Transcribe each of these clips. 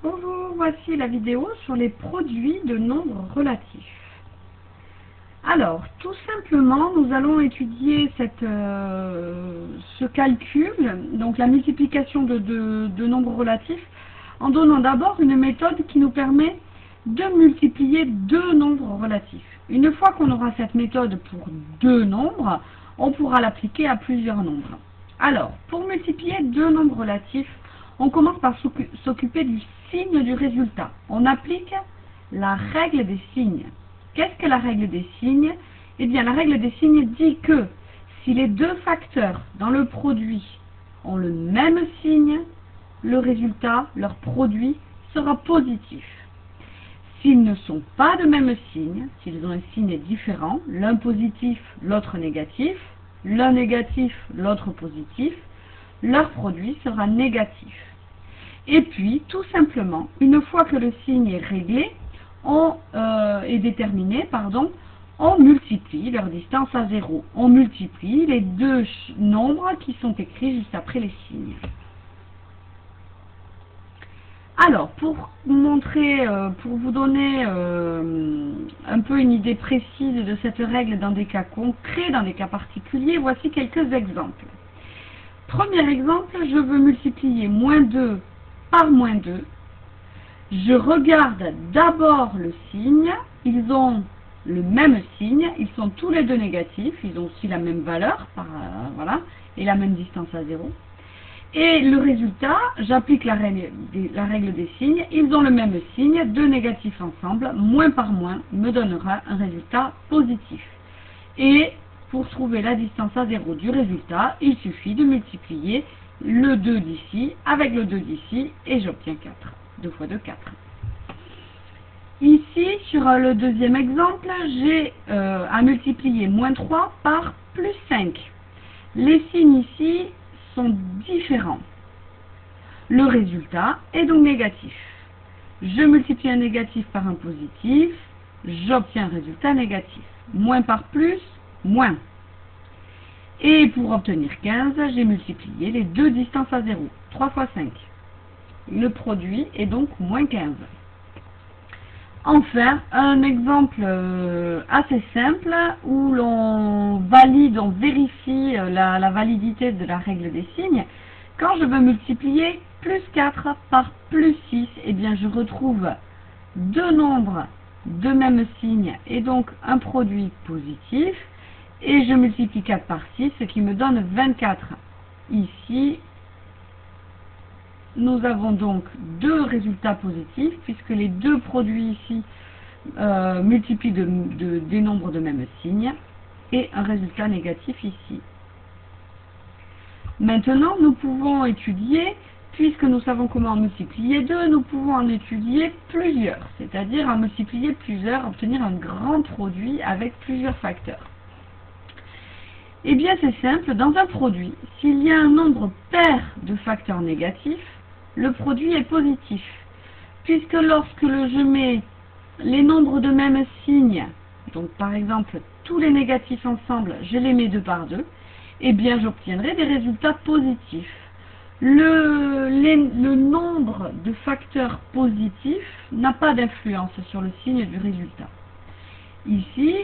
Bonjour, voici la vidéo sur les produits de nombres relatifs. Alors, tout simplement, nous allons étudier ce calcul, donc la multiplication de nombres relatifs, en donnant d'abord une méthode qui nous permet de multiplier deux nombres relatifs. Une fois qu'on aura cette méthode pour deux nombres, on pourra l'appliquer à plusieurs nombres. Alors, pour multiplier deux nombres relatifs, on commence par s'occuper du signe du résultat. On applique la règle des signes. Qu'est-ce que la règle des signes? Eh bien, la règle des signes dit que si les deux facteurs dans le produit ont le même signe, le résultat, leur produit, sera positif. S'ils ne sont pas de même signe, s'ils ont un signe différent, l'un positif, l'autre négatif, l'un négatif, l'autre positif, leur produit sera négatif. Et puis, tout simplement, une fois que le signe est réglé, est déterminé, on multiplie leur distance à 0. On multiplie les deux nombres qui sont écrits juste après les signes. Alors, pour vous donner un peu une idée précise de cette règle dans des cas concrets, dans des cas particuliers, voici quelques exemples. Premier exemple, je veux multiplier moins 2 par moins 2. Je regarde d'abord le signe, ils ont le même signe, ils sont tous les deux négatifs, ils ont aussi la même valeur, voilà, et la même distance à 0. Et le résultat, j'applique la règle des signes, ils ont le même signe, deux négatifs ensemble, moins par moins me donnera un résultat positif. Et pour trouver la distance à 0 du résultat, il suffit de multiplier le 2 d'ici avec le 2 d'ici et j'obtiens 4. 2 fois 2, 4. Ici, sur le deuxième exemple, j'ai à multiplier moins 3 par plus 5. Les signes ici sont différents. Le résultat est donc négatif. Je multiplie un négatif par un positif, j'obtiens un résultat négatif. Moins par plus, moins. Et pour obtenir 15, j'ai multiplié les deux distances à 0. 3 fois 5. Le produit est donc moins 15. Enfin, un exemple assez simple où l'on valide, on vérifie la validité de la règle des signes. Quand je veux multiplier plus 4 par plus 6, eh bien je retrouve deux nombres de même signe et donc un produit positif. Et je multiplie 4 par 6, ce qui me donne 24. Ici, nous avons donc deux résultats positifs, puisque les deux produits ici multiplient des nombres de même signe, et un résultat négatif ici. Maintenant, nous pouvons étudier, puisque nous savons comment multiplier deux, nous pouvons en étudier plusieurs, c'est-à-dire en multiplier plusieurs, obtenir un grand produit avec plusieurs facteurs. Eh bien, c'est simple, dans un produit, s'il y a un nombre pair de facteurs négatifs, le produit est positif, puisque lorsque je mets les nombres de même signe, donc par exemple tous les négatifs ensemble, je les mets 2 par 2, eh bien j'obtiendrai des résultats positifs. Le nombre de facteurs positifs n'a pas d'influence sur le signe du résultat. Ici,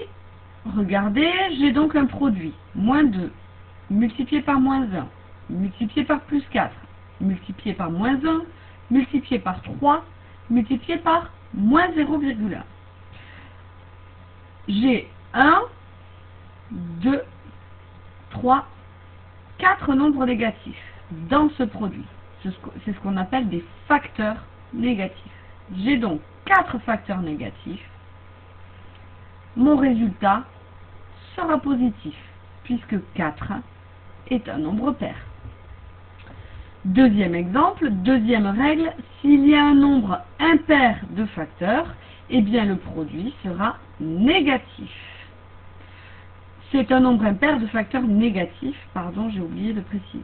regardez, j'ai donc un produit, moins 2, multiplié par moins 1, multiplié par plus 4, multiplié par moins 1, multiplié par 3, multiplié par moins 0,1. J'ai 1, 2, 3, 4 nombres négatifs dans ce produit. C'est ce qu'on appelle des facteurs négatifs. J'ai donc 4 facteurs négatifs. Mon résultat sera positif, puisque 4 est un nombre pair. Deuxième exemple, deuxième règle, s'il y a un nombre impair de facteurs, eh bien le produit sera négatif. C'est un nombre impair de facteurs négatifs, pardon, j'ai oublié de préciser.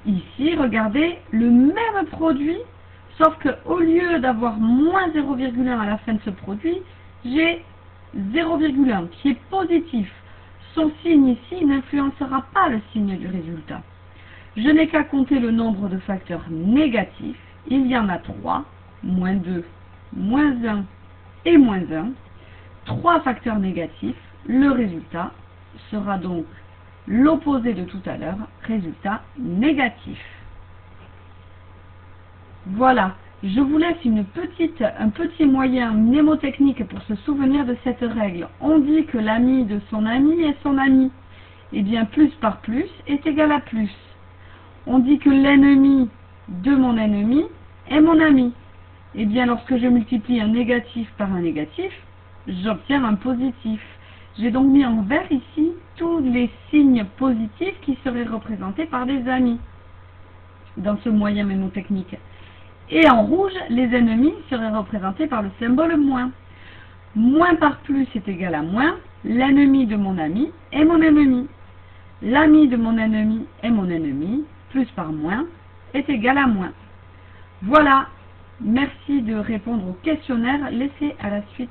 Ici, regardez, le même produit, sauf qu'au lieu d'avoir moins 0,1 à la fin de ce produit, j'ai 0,1 qui est positif. Son signe ici n'influencera pas le signe du résultat. Je n'ai qu'à compter le nombre de facteurs négatifs. Il y en a 3. moins 2, moins 1 et moins 1, 3 facteurs négatifs, le résultat sera donc l'opposé de tout à l'heure, résultat négatif. Voilà, je vous laisse un petit moyen mnémotechnique pour se souvenir de cette règle. On dit que l'ami de son ami est son ami. Eh bien, plus par plus est égal à plus. On dit que l'ennemi de mon ennemi est mon ami. Eh bien, lorsque je multiplie un négatif par un négatif, j'obtiens un positif. J'ai donc mis en vert ici tous les signes positifs qui seraient représentés par des amis dans ce moyen mnémotechnique. Et en rouge, les ennemis seraient représentés par le symbole moins. Moins par plus est égal à moins. L'ennemi de mon ami est mon ennemi. L'ami de mon ennemi est mon ennemi. Plus par moins est égal à moins. Voilà. Merci de répondre au questionnaire. Laissez à la suite.